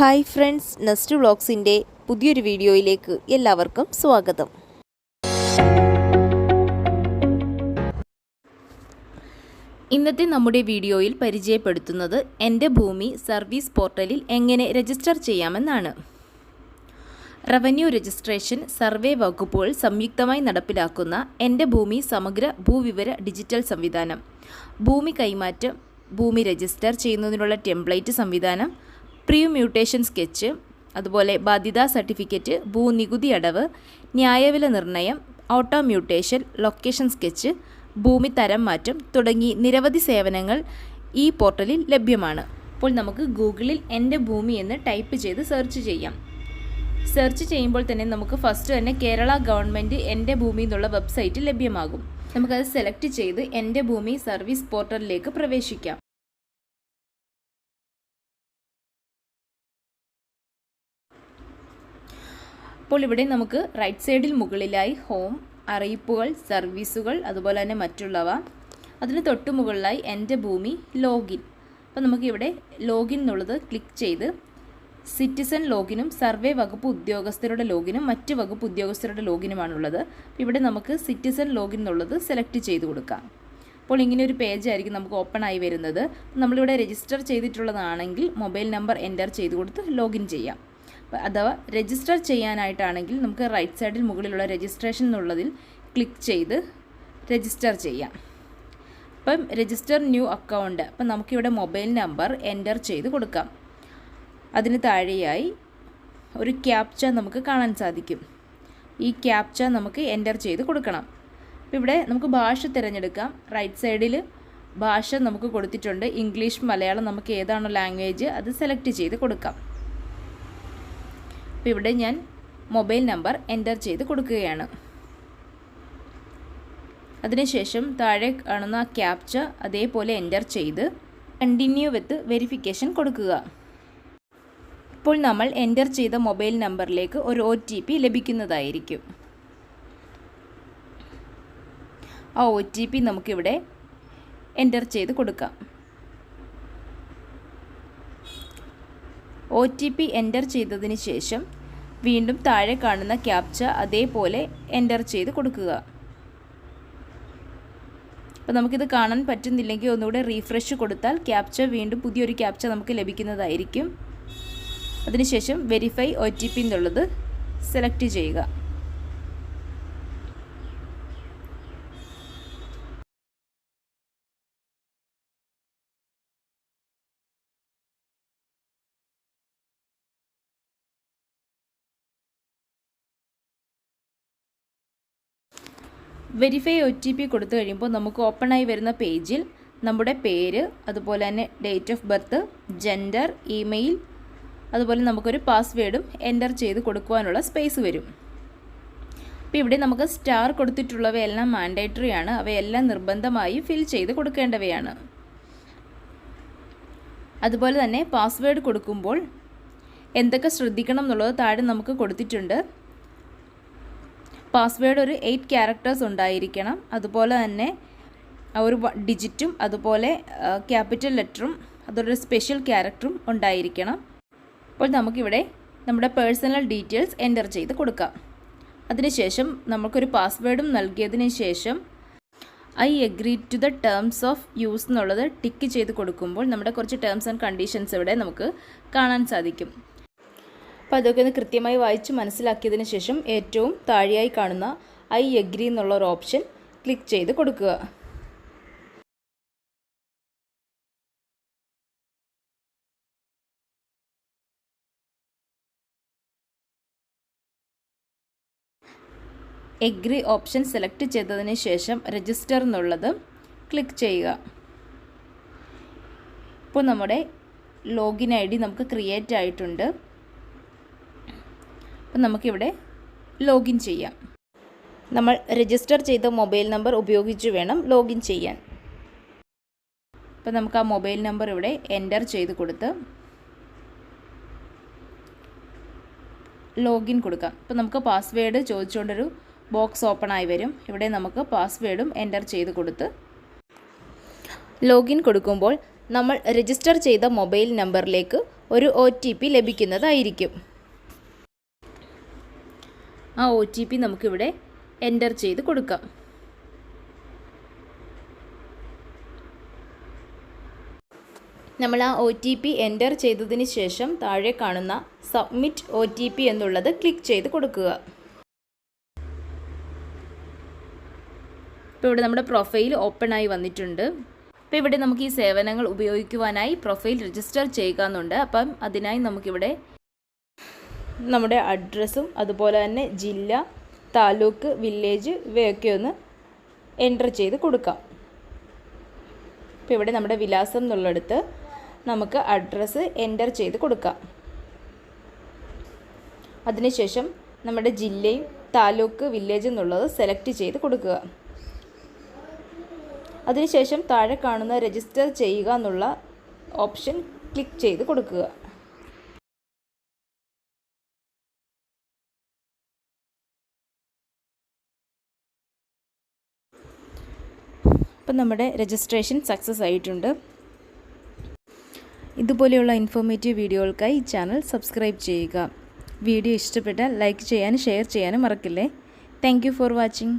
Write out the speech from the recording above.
Hi friends, nest വ്ളോഗ്സിൻ്റെ പുതിയൊരു വീഡിയോയിലേക്ക് എല്ലാവർക്കും സ്വാഗതം. ഇന്നത്തെ നമ്മുടെ വീഡിയോയിൽ പരിചയപ്പെടുത്തുന്നത് എൻ്റെ ഭൂമി സർവീസ് പോർട്ടലിൽ എങ്ങനെ രജിസ്റ്റർ ചെയ്യാമെന്നാണ്. റവന്യൂ രജിസ്ട്രേഷൻ സർവേ വകുപ്പുകൾ സംയുക്തമായി നടപ്പിലാക്കുന്ന എൻ്റെ ഭൂമി സമഗ്ര ഭൂവിവര ഡിജിറ്റൽ സംവിധാനം, ഭൂമി കൈമാറ്റം, ഭൂമി രജിസ്റ്റർ ചെയ്യുന്നതിനുള്ള ടെംപ്ലേറ്റ് സംവിധാനം, പ്രീ മ്യൂട്ടേഷൻ സ്കെച്ച്, അതുപോലെ ബാധ്യതാ സർട്ടിഫിക്കറ്റ്, ഭൂനികുതി അടവ്, ന്യായവില നിർണ്ണയം, ഓട്ടോ മ്യൂട്ടേഷൻ, ലൊക്കേഷൻ സ്കെച്ച്, ഭൂമി തരം മാറ്റം തുടങ്ങി നിരവധി സേവനങ്ങൾ ഈ പോർട്ടലിൽ ലഭ്യമാണ്. അപ്പോൾ നമുക്ക് ഗൂഗിളിൽ എൻ്റെ ഭൂമി എന്ന് ടൈപ്പ് ചെയ്ത് സെർച്ച് ചെയ്യാം. സെർച്ച് ചെയ്യുമ്പോൾ തന്നെ നമുക്ക് ഫസ്റ്റ് തന്നെ കേരള ഗവൺമെൻറ് എൻ്റെ ഭൂമി എന്നുള്ള വെബ്സൈറ്റ് ലഭ്യമാകും. നമുക്കത് സെലക്ട് ചെയ്ത് എൻ്റെ ഭൂമി സർവീസ് പോർട്ടലിലേക്ക് പ്രവേശിക്കാം. അപ്പോൾ ഇവിടെ നമുക്ക് റൈറ്റ് സൈഡിൽ മുകളിലായി ഹോം, അറിയിപ്പുകൾ, സർവീസുകൾ, അതുപോലെ തന്നെ മറ്റുള്ളവ, അതിന് തൊട്ട് മുകളിലായി എൻ്റെ ഭൂമി, ലോഗിൻ. അപ്പോൾ നമുക്കിവിടെ ലോഗിൻ എന്നുള്ളത് ക്ലിക്ക് ചെയ്ത് സിറ്റിസൺ ലോഗിനും സർവേ വകുപ്പ് ഉദ്യോഗസ്ഥരുടെ ലോഗിനും മറ്റ് വകുപ്പ് ഉദ്യോഗസ്ഥരുടെ ലോഗിനുമാണുള്ളത്. അപ്പോൾ ഇവിടെ നമുക്ക് സിറ്റിസൺ ലോഗിൻ എന്നുള്ളത് സെലക്ട് ചെയ്ത് കൊടുക്കാം. അപ്പോൾ ഇങ്ങനെ ഒരു പേജ് ആയിരിക്കും നമുക്ക് ഓപ്പൺ ആയി വരുന്നത്. നമ്മളിവിടെ രജിസ്റ്റർ ചെയ്തിട്ടുള്ളതാണെങ്കിൽ മൊബൈൽ നമ്പർ എൻ്റർ ചെയ്ത് കൊടുത്ത് ലോഗിൻ ചെയ്യാം. അഥവാ രജിസ്റ്റർ ചെയ്യാനായിട്ടാണെങ്കിൽ നമുക്ക് റൈറ്റ് സൈഡിൽ മുകളിലുള്ള രജിസ്ട്രേഷൻ എന്നുള്ളതിൽ ക്ലിക്ക് ചെയ്ത് രജിസ്റ്റർ ചെയ്യാം. അപ്പം രജിസ്റ്റർ ന്യൂ അക്കൗണ്ട്, അപ്പം നമുക്കിവിടെ മൊബൈൽ നമ്പർ എൻ്റർ ചെയ്ത് കൊടുക്കാം. അതിന് താഴെയായി ഒരു ക്യാപ്ച നമുക്ക് കാണാൻ സാധിക്കും. ഈ ക്യാപ്ച നമുക്ക് എൻ്റർ ചെയ്ത് കൊടുക്കണം. അപ്പോൾ ഇവിടെ നമുക്ക് ഭാഷ തിരഞ്ഞെടുക്കാം. റൈറ്റ് സൈഡിൽ ഭാഷ നമുക്ക് കൊടുത്തിട്ടുണ്ട്. ഇംഗ്ലീഷ്, മലയാളം, നമുക്ക് ഏതാണോ ലാംഗ്വേജ് അത് സെലക്ട് ചെയ്ത് കൊടുക്കാം. അപ്പോൾ ഇവിടെ ഞാൻ മൊബൈൽ നമ്പർ എൻ്റർ ചെയ്ത് കൊടുക്കുകയാണ്. അതിനുശേഷം താഴെ കാണുന്ന ആ ക്യാപ്ച അതേപോലെ എൻ്റർ ചെയ്ത് കണ്ടിന്യൂ വിത്ത് വെരിഫിക്കേഷൻ കൊടുക്കുക. ഇപ്പോൾ നമ്മൾ എൻ്റർ ചെയ്ത മൊബൈൽ നമ്പറിലേക്ക് ഒരു OTP ലഭിക്കുന്നതായിരിക്കും. ആ OTP നമുക്കിവിടെ എൻ്റർ ചെയ്ത് കൊടുക്കാം. OTP എൻ്റർ ചെയ്തതിന് ശേഷം വീണ്ടും താഴെ കാണുന്ന ക്യാപ്ച അതേപോലെ എൻ്റർ ചെയ്ത് കൊടുക്കുക. അപ്പോൾ നമുക്കിത് കാണാൻ പറ്റുന്നില്ലെങ്കിൽ ഒന്നുകൂടെ റീഫ്രഷ് കൊടുത്താൽ ക്യാപ്ച വീണ്ടും പുതിയൊരു ക്യാപ്ച നമുക്ക് ലഭിക്കുന്നതായിരിക്കും. അതിനുശേഷം വെരിഫൈ OTP എന്നുള്ളത് സെലക്ട് ചെയ്യുക. വെരിഫൈ OTP കൊടുത്തു കഴിയുമ്പോൾ നമുക്ക് ഓപ്പണായി വരുന്ന പേജിൽ നമ്മുടെ പേര്, അതുപോലെ തന്നെ date of birth, gender, email, അതുപോലെ നമുക്കൊരു പാസ്വേഡും എൻ്റർ ചെയ്ത് കൊടുക്കുവാനുള്ള സ്പേസ് വരും. അപ്പോൾ ഇവിടെ നമുക്ക് സ്റ്റാർ കൊടുത്തിട്ടുള്ളവയെല്ലാം മാൻഡേറ്ററി ആണ്. അവയെല്ലാം നിർബന്ധമായി ഫിൽ ചെയ്ത് കൊടുക്കേണ്ടവയാണ്. അതുപോലെ തന്നെ പാസ്വേഡ് കൊടുക്കുമ്പോൾ എന്തൊക്കെ ശ്രദ്ധിക്കണം എന്നുള്ളത് താഴെ നമുക്ക് കൊടുത്തിട്ടുണ്ട്. പാസ്വേഡ് ഒരു 8 ക്യാരക്ടേഴ്സ് ഉണ്ടായിരിക്കണം. അതുപോലെ തന്നെ ഒരു ഡിജിറ്റും അതുപോലെ ക്യാപിറ്റൽ ലെറ്ററും അതൊരു സ്പെഷ്യൽ ക്യാരക്ടറും ഉണ്ടായിരിക്കണം. അപ്പോൾ നമുക്കിവിടെ നമ്മുടെ പേഴ്സണൽ ഡീറ്റെയിൽസ് എൻ്റർ ചെയ്ത് കൊടുക്കാം. അതിനുശേഷം നമുക്കൊരു പാസ്വേഡും നൽകിയതിന് ശേഷം I agree to the terms of use എന്നുള്ളത് ടിക്ക് ചെയ്ത് കൊടുക്കുമ്പോൾ നമ്മുടെ കുറച്ച് ടേംസ് ആൻഡ് കണ്ടീഷൻസ് ഇവിടെ നമുക്ക് കാണാൻ സാധിക്കും. അപ്പോൾ അതൊക്കെ ഒന്ന് കൃത്യമായി വായിച്ച് മനസ്സിലാക്കിയതിന് ശേഷം ഏറ്റവും താഴെയായി കാണുന്ന ഐ എഗ്രി എന്നുള്ള ഒരു ഓപ്ഷൻ ക്ലിക്ക് ചെയ്ത് കൊടുക്കുക. എഗ്രി ഓപ്ഷൻ സെലക്ട് ചെയ്തതിന് ശേഷം രജിസ്റ്റർ എന്നുള്ളത് ക്ലിക്ക് ചെയ്യുക. ഇപ്പോൾ നമ്മുടെ ലോഗിൻ ID നമുക്ക് ക്രിയേറ്റ് ആയിട്ടുണ്ട്. അപ്പം നമുക്കിവിടെ ലോഗിൻ ചെയ്യാം. നമ്മൾ രജിസ്റ്റർ ചെയ്ത മൊബൈൽ നമ്പർ ഉപയോഗിച്ച് വേണം ലോഗിൻ ചെയ്യാൻ. അപ്പം നമുക്ക് ആ മൊബൈൽ നമ്പർ ഇവിടെ എൻ്റർ ചെയ്ത് കൊടുത്ത് ലോഗിൻ കൊടുക്കാം. അപ്പം നമുക്ക് പാസ്വേഡ് ചോദിച്ചുകൊണ്ടൊരു ബോക്സ് ഓപ്പൺ ആയി വരും. ഇവിടെ നമുക്ക് പാസ്വേഡും എൻ്റർ ചെയ്ത് കൊടുത്ത് ലോഗിൻ കൊടുക്കുമ്പോൾ നമ്മൾ രജിസ്റ്റർ ചെയ്ത മൊബൈൽ നമ്പറിലേക്ക് ഒരു OTP ലഭിക്കുന്നതായിരിക്കും. ആ OTP നമുക്കിവിടെ എൻ്റർ ചെയ്ത് കൊടുക്കാം. നമ്മൾ ആ OTP എൻ്റർ ചെയ്തതിന് ശേഷം താഴെ കാണുന്ന സബ്മിറ്റ് OTP എന്നുള്ളത് ക്ലിക്ക് ചെയ്ത് കൊടുക്കുക. ഇപ്പോൾ ഇവിടെ നമ്മുടെ പ്രൊഫൈൽ ഓപ്പൺ ആയി വന്നിട്ടുണ്ട്. അപ്പോൾ ഇവിടെ നമുക്ക് ഈ സേവനങ്ങൾ ഉപയോഗിക്കുവാനായി പ്രൊഫൈൽ രജിസ്റ്റർ ചെയ്യുക എന്നുണ്ട്. അപ്പം അതിനായി നമുക്കിവിടെ നമ്മുടെ അഡ്രസ്സും അതുപോലെ തന്നെ ജില്ല, താലൂക്ക്, വില്ലേജ് ഇവയൊക്കെ ഒന്ന് എൻ്റർ ചെയ്ത് കൊടുക്കാം. ഇപ്പോൾ ഇവിടെ നമ്മുടെ വിലാസം എന്നുള്ളിടത്ത് നമുക്ക് അഡ്രസ്സ് എൻ്റർ ചെയ്ത് കൊടുക്കാം. അതിനുശേഷം നമ്മുടെ ജില്ലയും താലൂക്ക്, വില്ലേജ് എന്നുള്ളത് സെലക്ട് ചെയ്ത് കൊടുക്കുക. അതിനുശേഷം താഴെ കാണുന്ന രജിസ്റ്റർ ചെയ്യുക എന്നുള്ള ഓപ്ഷൻ ക്ലിക്ക് ചെയ്ത് കൊടുക്കുക. അപ്പം നമ്മുടെ രജിസ്ട്രേഷൻ സക്സസ് ആയിട്ടുണ്ട്. ഇതുപോലെയുള്ള ഇൻഫോർമേറ്റീവ് വീഡിയോകൾക്കായി ഈ ചാനൽ സബ്സ്ക്രൈബ് ചെയ്യുക. വീഡിയോ ഇഷ്ടപ്പെട്ടാൽ ലൈക്ക് ചെയ്യാനും ഷെയർ ചെയ്യാനും മറക്കില്ലേ. Thank you for watching.